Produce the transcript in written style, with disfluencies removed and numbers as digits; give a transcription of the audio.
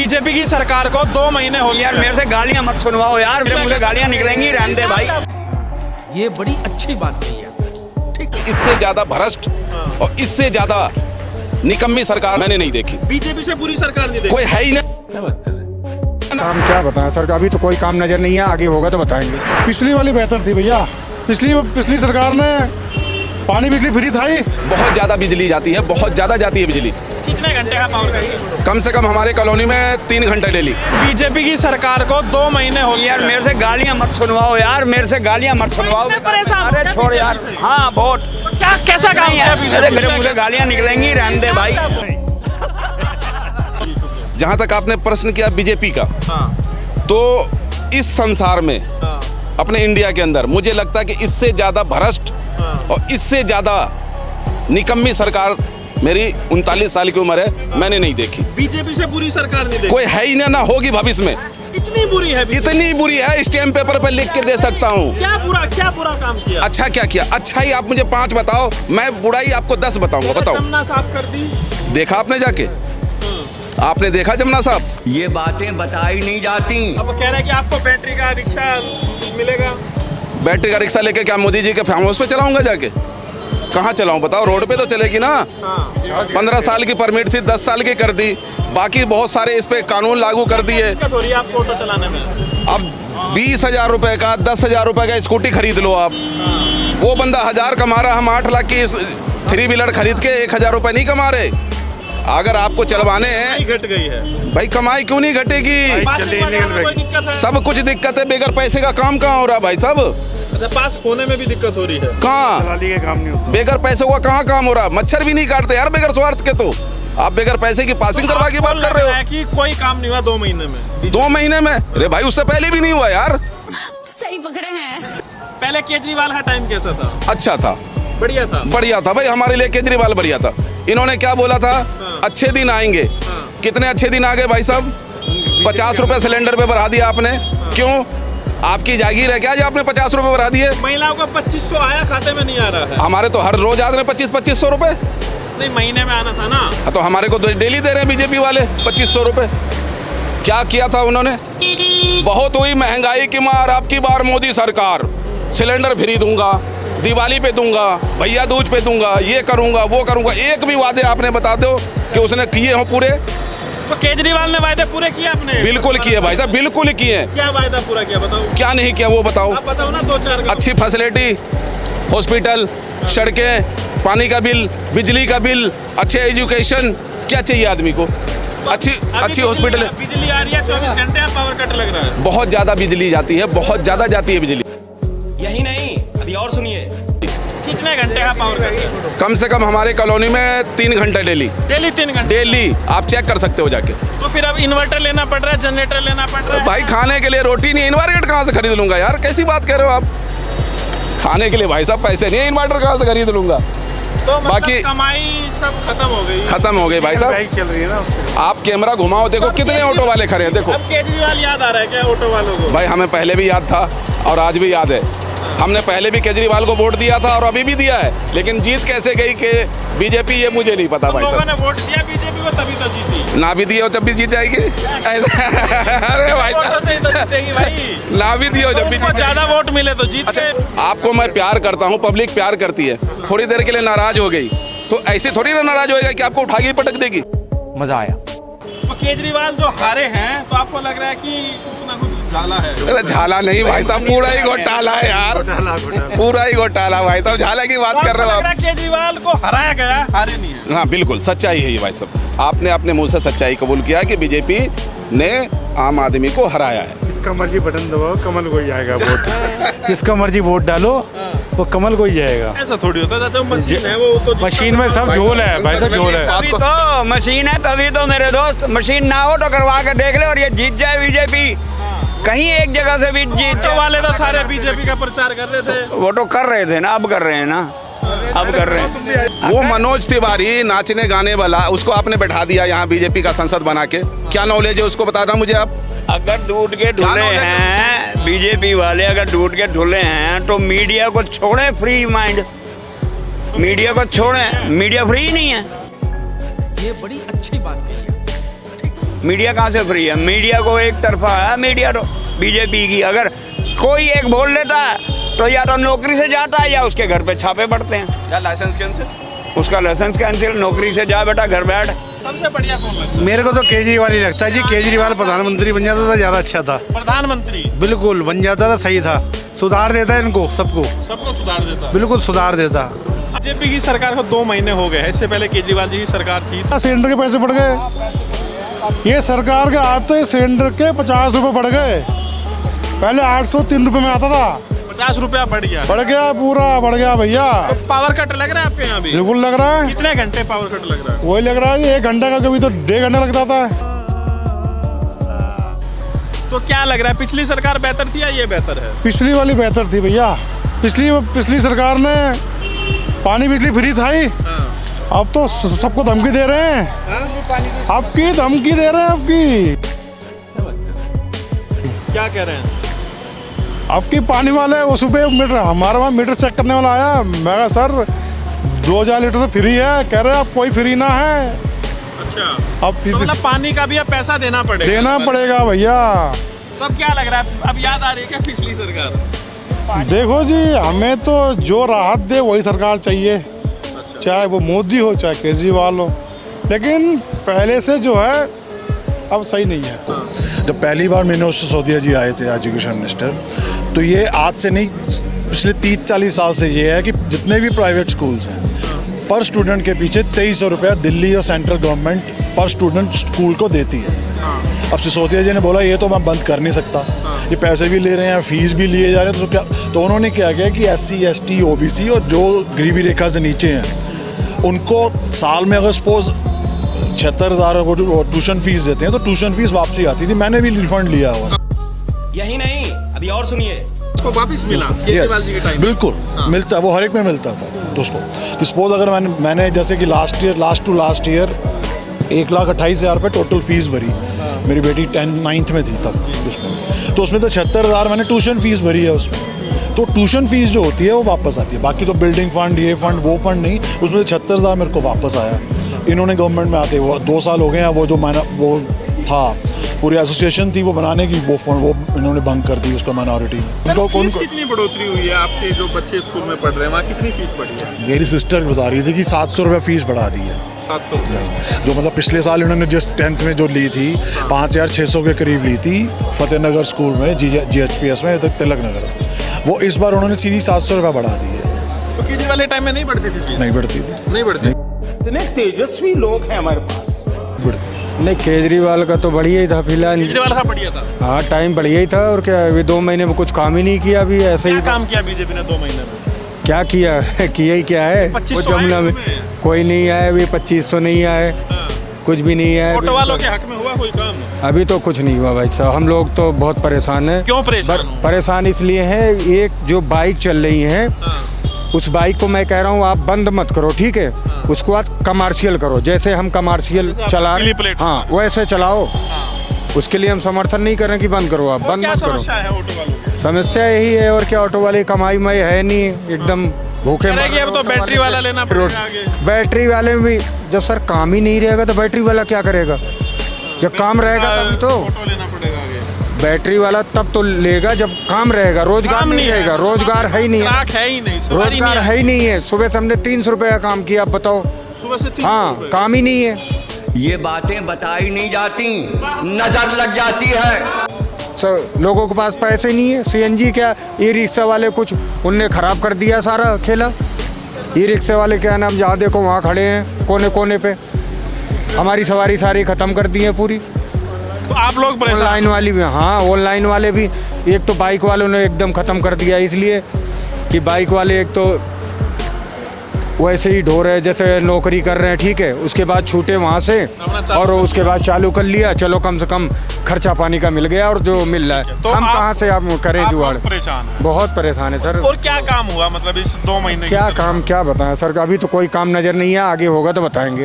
BJP की सरकार को 2 महीने हो गए। यार मेरे से गालियां मत सुनवाओ यार, मेरे मुंह से गालियां निकलेंगी, रहने दे भाई। ये बड़ी अच्छी बात कही है। ठीक, इससे ज्यादा भ्रष्ट और इससे ज्यादा निकम्मी सरकार मैंने नहीं देखी। बीजेपी से पूरी सरकार नहीं देखी। कोई है ही नहीं। काम क्या बताएं सर, अभी तो कोई काम नजर नहीं है, आगे होगा तो बताएंगे। पिछली वाली बेहतर थी भैया। पिछली सरकार ने पानी बिजली फ्री था ही। बहुत ज्यादा बिजली जाती है, बहुत ज्यादा जाती है बिजली। कितने घंटे का पावर कट? कम से कम हमारे कॉलोनी में 3 घंटे डेली। बीजेपी की सरकार को 2 महीने हो गए। यार मेरे से गालियां मत सुनवाओ यार, मेरे से गालियां मत सुनवाओ। अरे छोड़ यार। हाँ बहुत। क्या कैसा काम नहीं है यार, मेरे मुंह से गालियां निकलेंगी, रहने दे भाई। जहां तक आपने प्रश्न किया बीजेपी का, तो इस संसार में अपने इंडिया के अंदर मुझे लगता है कि इससे ज्यादा भ्रष्ट और इससे ज्यादा निकम्मी सरकार मेरी 39 साल की उम्र है, मैंने नहीं देखी। बीजेपी से पूरी सरकार नहीं देखी। कोई है ही ना होगी भविष्य में। इतनी बुरी है BJP? इतनी बुरी है, स्टैम्प पेपर पर लिख के दे सकता हूँ। क्या बुरा काम किया? अच्छा क्या किया? अच्छा ही आप मुझे 5 बताओ, मैं बुराई आपको 10 बताऊंगा। बताओ। जमुना साफ कर दी। देखा आपने जाके? आपने देखा जमुना साहब? ये बातें बताई नहीं जाती। अब कह रहे हैं कि आपको बैटरी का रिक्शा मिलेगा। बैटरी का रिक्शा लेके क्या मोदी जी के फार्म हाउस पे चलाऊंगा जाके? कहाँ चलाऊं बताओ? रोड पे तो चलेगी ना। 15 साल की परमिट थी, 10 साल की कर दी। बाकी बहुत सारे इस पे कानून लागू कर दिए। दिक्कत हो रही है आपको ऑटो चलाने में? अब 20,000 रुपए का 10,000 रुपए का स्कूटी खरीद लो आप। वो बंदा 1000 कमा रहा, हम 8 लाख की 3 व्हीलर खरीद के 1000 रुपए नहीं कमा रहे। अगर आपको चलवाने हैं, घट गई है भाई कमाई क्यों नहीं घटेगी? सब कुछ दिक्कत है, बगैर पैसे का काम कहाँ हो रहा है भाई साहब? अच्छा, पास खोने में भी दिक्कत हो रही है। कहाँ बगैर पैसे का कहाँ काम हो रहा? मच्छर भी नहीं काटते यार बगैर स्वार्थ के। तो आप बगैर पैसे की पासिंग करवा की बात कर रहे हो कि कोई काम नहीं हुआ 2 महीने में? 2 महीने में? अरे भाई उससे पहले भी नहीं हुआ यार। सही पकड़े हैं। पहले केजरीवाल का टाइम कैसा था? अच्छा था, बढ़िया था। बढ़िया था भाई, हमारे लिए केजरीवाल बढ़िया था। इन्होंने क्या बोला था? अच्छे दिन आएंगे। कितने अच्छे दिन आ गए भाई साहब? 50 रुपए सिलेंडर पे बढ़ा दिया आपने। क्यों? आपकी जागीर है क्या जो आपने 50 रुपए बढ़ा दिए? महिलाओं का 2500 आया, खाते में नहीं आ रहा है। हमारे तो हर रोज आ रहे 2500 रुपए। नहीं, महीने में आना था ना। तो हमारे को तो डेली दे रहे हैं बीजेपी वाले 2500 रुपए। क्या किया था उन्होंने? बहुत हुई महंगाई की मार, आपकी बार मोदी सरकार सिलेंडर फ्री दूंगा, दिवाली पे दूंगा, भैया दूज पे दूंगा, ये करूंगा वो करूंगा। एक भी वादे आपने बता दो कि उसने किए हो पूरे? तो केजरीवाल ने वायदे पूरे किए आपने? बिल्कुल किए भाई साहब, बिल्कुल किए। क्या वायदा पूरा किया बताओ? क्या नहीं किया वो बताओ? आप बताओ ना 2-4 का। अच्छी फैसिलिटी, हॉस्पिटल, सड़कें, पानी का बिल, बिजली का बिल, अच्छे एजुकेशन, क्या चाहिए आदमी को? अच्छी हॉस्पिटल है। बिजली आ रही है 24 घंटे, अब पावर कट लग रहा है। बहुत ज्यादा बिजली जाती है, बहुत ज्यादा जाती है बिजली। यही नहीं, अभी और सुनिए। कितने घंटे का पावर कट है? कम से कम हमारे कॉलोनी में 3 घंटे डेली। डेली 3 घंटे? डेली, आप चेक कर सकते हो जाके। तो फिर अब इन्वर्टर लेना पड़ रहा है, जनरेटर लेना पड़ रहा है। भाई खाने के लिए रोटी नहीं, इन्वर्टर कहाँ से खरीद लूंगा यार? कैसी बात कह रहे हो आप? खाने के लिए भाई साहब पैसे नहीं है, इन्वर्टर कहाँ से खरीद लूंगा? तो मतलब बाकी कमाई सब खत्म हो गई। खत्म हो गई भाई साहब। चल रही है ना। आप कैमरा घुमाओ, देखो कितने ऑटो वाले खड़े हैं, देखो। अब केजरीवाल याद आ रहा है क्या ऑटो वालों को? भाई हमें पहले भी याद था और आज भी याद है। हमने पहले भी केजरीवाल को वोट दिया था और अभी भी दिया है, लेकिन जीत कैसे गई कि बीजेपी, ये मुझे नहीं पता भाई लोगों साहब। ने वोट दिया बीजेपी को तभी तो जीती। ना भी दिए हो जब भी जीत जाएगी ऐसा? अरे भाई वोटों से ही तो जीतेगी भाई। ना भी दिए हो जब भी जीत ज्यादा वोट मिले तो जीत अच्छा, गए। आपको मैं प्यार करता हूँ, पब्लिक प्यार करती है। थोड़ी देर के लिए नाराज हो गई तो ऐसे थोड़ी ना नाराज होएगा कि आपको उठा के पटक देगी। मजा आया। तो केजरीवाल जो हारे हैं, तो आपको लग रहा है कि कुछ ना कुछ झाला है? अरे झाला नहीं भाई साहब, पूरा ही घोटाला है यार, पूरा ही घोटाला भाई साहब। झाला की बात कर रहे हो आप? केजरीवाल को हराया गया, हारे नहीं है। हाँ बिल्कुल, सच्चाई है ये भाई साहब। आपने अपने मुंह से सच्चाई कबूल किया कि बीजेपी ने आम आदमी को हराया है। जिसका मर्जी बटन दबाओ, कमल को ही जाएगा वोट। जिसका मर्जी वोट डालो, वो कमल को ही जाएगा। ऐसा थोड़ी होता है, मशीन है वो तो। मशीन में सब झोल है भाई साहब, झोल है। तभी तो मशीन है, तभी तो मेरे दोस्त। मशीन ना हो तो करवा के देख ले और ये जीत जाए बीजेपी। कहीं एक जगह से भी जीत तो वाले तो सारे बीजेपी का प्रचार कर रहे थे। वो तो कर रहे थे ना, अब कर रहे हैं ना, अब कर रहे हैं। वो मनोज तिवारी नाचने गाने वाला, उसको आपने बैठा दिया यहाँ बीजेपी का सांसद बना के। क्या नॉलेज है उसको बताना मुझे आप। अगर टूट के ढुले हैं बीजेपी वाले, अगर टूट के ढुले हैं तो मीडिया को छोड़े फ्री माइंड। मीडिया को छोड़े, मीडिया फ्री नहीं है। ये बड़ी अच्छी बात कही है। मीडिया कहाँ से फ्री है? मीडिया को एक तरफा है, मीडिया तो बीजेपी की। अगर कोई एक बोल लेता है तो या तो नौकरी से जाता है या उसके घर पे छापे पड़ते हैं। या लाइसेंस कैंसिल। उसका लाइसेंस कैंसिल, नौकरी से जा बेटा, घर बैठ। सबसे बढ़िया कौन लगता है? मेरे को तो केजरीवाल ही लगता है जी। केजरीवाल प्रधानमंत्री बन जाता तो ज़्यादा अच्छा था। प्रधानमंत्री बिल्कुल बन जाता था, सही था। सुधार देता है इनको सबको, सबको सुधार देता। बिल्कुल सुधार देता। बीजेपी की सरकार को 2 महीने हो गए हैं, इससे पहले केजरीवाल जी की सरकार थी। सिलेंडर के पैसे बढ़ गए। ये सरकार के आते सिलेंडर के 50 रुपए बढ़ गए। पहले 803 रुपए में आता था, 50 रुपया बढ़ गया। बढ़ गया, पूरा बढ़ गया भैया। तो पावर कट लग रहा है आपके यहाँ भी? बिल्कुल लग रहा है। कितने घंटे पावर कट लग रहा है? वही लग रहा है, 1 घंटे का, कभी तो 1.5 घंटे लग जाता है। तो क्या लग रहा है, पिछली सरकार बेहतर थी या ये बेहतर है? पिछली वाली बेहतर थी भैया। पिछली सरकार ने पानी बिजली फ्री था ही। अब तो सबको धमकी दे रहे हैं। आपकी धमकी दे रहे हैं, आपकी। क्या कह रहे हैं? आपकी पानी वाले उस पे मीटर, हमारे वहाँ मीटर चेक करने वाला आया। मैं कहा सर 2000 लीटर तो फ्री है। कह रहे आप कोई फ्री ना है। अच्छा, अब तो मतलब पानी का भी अब पैसा देना पड़ेगा? देना पड़ेगा भैया। तो अब क्या लग रहा है, अब याद आ रही है क्या पिछली सरकार? देखो जी, हमें तो जो राहत दे वही सरकार चाहिए। चाहे वो मोदी हो चाहे केजरीवाल हो, लेकिन पहले से जो है अब सही नहीं है। जब पहली बार मनोज सिसोदिया जी आए थे एजुकेशन मिनिस्टर, तो ये आज से नहीं, पिछले 30-40 साल से ये है कि जितने भी प्राइवेट स्कूल्स हैं, पर स्टूडेंट के पीछे 2300 रुपया दिल्ली और सेंट्रल गवर्नमेंट पर स्टूडेंट स्कूल को देती है। अब सिसोदिया जी ने बोला ये तो मैं बंद कर नहीं सकता, ये पैसे भी ले रहे हैं, फीस भी लिए जा रहे हैं, तो क्या, तो उन्होंने क्या किया कि SC, ST, OBC और जो गरीबी रेखा से नीचे हैं उनको साल में अगर सपोज 76,000 वो ट्यूशन फीस देते हैं तो ट्यूशन फीस वापसी आती थी। मैंने भी रिफंड लिया हुआ। यही नहीं, अभी और सुनिए। उसको वापस मिला केजरीवाल जी के टाइम? बिल्कुल मिलता, वो हर एक में मिलता था। तो उसको कि सपोज अगर मैंने जैसे कि लास्ट ईयर 1,28,000 रुपये टोटल फीस भरी। मेरी बेटी 9th में थी तब उसमें, तो उसमें तो 76,000 मैंने ट्यूशन फीस भरी है उसमें। तो ट्यूशन फीस जो होती है वो वापस आती है, बाकी तो बिल्डिंग फंड, ये फंड, वो फंड नहीं। उसमें 76,000 मेरे को वापस आया। इन्होंने गवर्नमेंट में आते हुए 2 साल हो गए हैं। वो जो वो था पूरी एसोसिएशन थी वो बनाने की, वो फंड वो इन्होंने बंद कर दी, उसका माइनॉरिटी। फीस कितनी बढ़ोतरी हुई है आपके जो बच्चे स्कूल में पढ़ रहे हैं, वहाँ कितनी फीस बढ़ी है? मेरी सिस्टर बता रही थी कि 700 रुपये फीस बढ़ा दी है। 700 जो मतलब पिछले साल इन्होंने जिस 10th में जो ली थी 5,600 के करीब ली थी फतेहनगर स्कूल में, GHPS में, तिलक नगर। वो इस बार उन्होंने सीधी 700 रुपये बढ़ा दी है। तो केजरीवाल वाले टाइम में नहीं बढ़ती थी फीस? नहीं बढ़ती थी, नहीं बढ़ती। इतने तेजस्वी लोग हैं हमारे पास। नहीं, केजरीवाल का तो बढ़िया ही था फिलहाल। केजरीवाल का बढ़िया था। हाँ, टाइम बढ़िया ही था। और क्या, अभी 2 महीने में कुछ काम ही नहीं किया। अभी ऐसे ही क्या काम किया बीजेपी ने 2 महीने में? क्या किया किया ही क्या है। 2500 वो जमुना में कोई नहीं आया, अभी 2500 नहीं आए, कुछ भी नहीं है। ऑटो वालों के हक में हुआ कोई काम? अभी तो कुछ नहीं हुआ भाई साहब। हम लोग तो बहुत परेशान हैं। क्यों परेशान हो? परेशान इसलिए है, एक जो बाइक चल रही है उस बाइक को मैं कह रहा हूँ आप बंद मत करो, ठीक है? उसको आज कमर्शियल करो, जैसे हम कमर्शियल चला रहे हैं, हाँ वैसे चलाओ। उसके लिए हम समर्थन नहीं कर रहे कि बंद करो, आप बंद मत करो। समस्या है ऑटो वालों की? समस्या यही है, और क्या, ऑटो वाले कमाई में है नहीं, एकदम भूखे मर रहे हैं। अब तो बैटरी वाला लेना पड़ेगा आगे। बैटरी वाले में भी जब सर काम ही नहीं रहेगा तो बैटरी वाला क्या करेगा? जब काम रहेगा तभी तो ऑटो लेना पड़ेगा आगे। बैटरी वाला तब तो लेगा जब काम रहेगा, रोजगार नहीं रहेगा। रोजगार है ही नहीं, रोजगार है ही नहीं है। सुबह से हमने 300 रुपये का काम किया, आप बताओ। सुबह से 300 हाँ, रुपये? काम ही नहीं है। ये बातें बताई नहीं जाती, नजर लग जाती है। लोगों के पास पैसे नहीं है। CNG क्या, ई रिक्शा वाले कुछ उनने खराब कर दिया सारा खेला। ई रिक्शा वाले क्या नाम, जहाँ देखो वहाँ खड़े हैं कोने कोने पे, हमारी सवारी सारी ख़त्म कर दी है पूरी। तो आप लोग परेशान? ऑनलाइन वाली भी, हाँ ऑनलाइन वाले भी। एक तो बाइक वालों ने एकदम ख़त्म कर दिया, इसलिए कि बाइक वाले एक तो वैसे ही ढो रहे जैसे नौकरी कर रहे हैं, ठीक है? उसके बाद छूटे वहाँ से और उसके बाद चालू कर लिया, चलो कम से कम खर्चा पानी का मिल गया और जो मिल रहा है। तो हम कहाँ से आप करें जुगाड़? परेशान है? बहुत परेशान है सर। और क्या काम हुआ मतलब इस 2 महीने? क्या काम क्या बताएं सर, अभी तो कोई काम नज़र नहीं है, आगे होगा तो बताएंगे।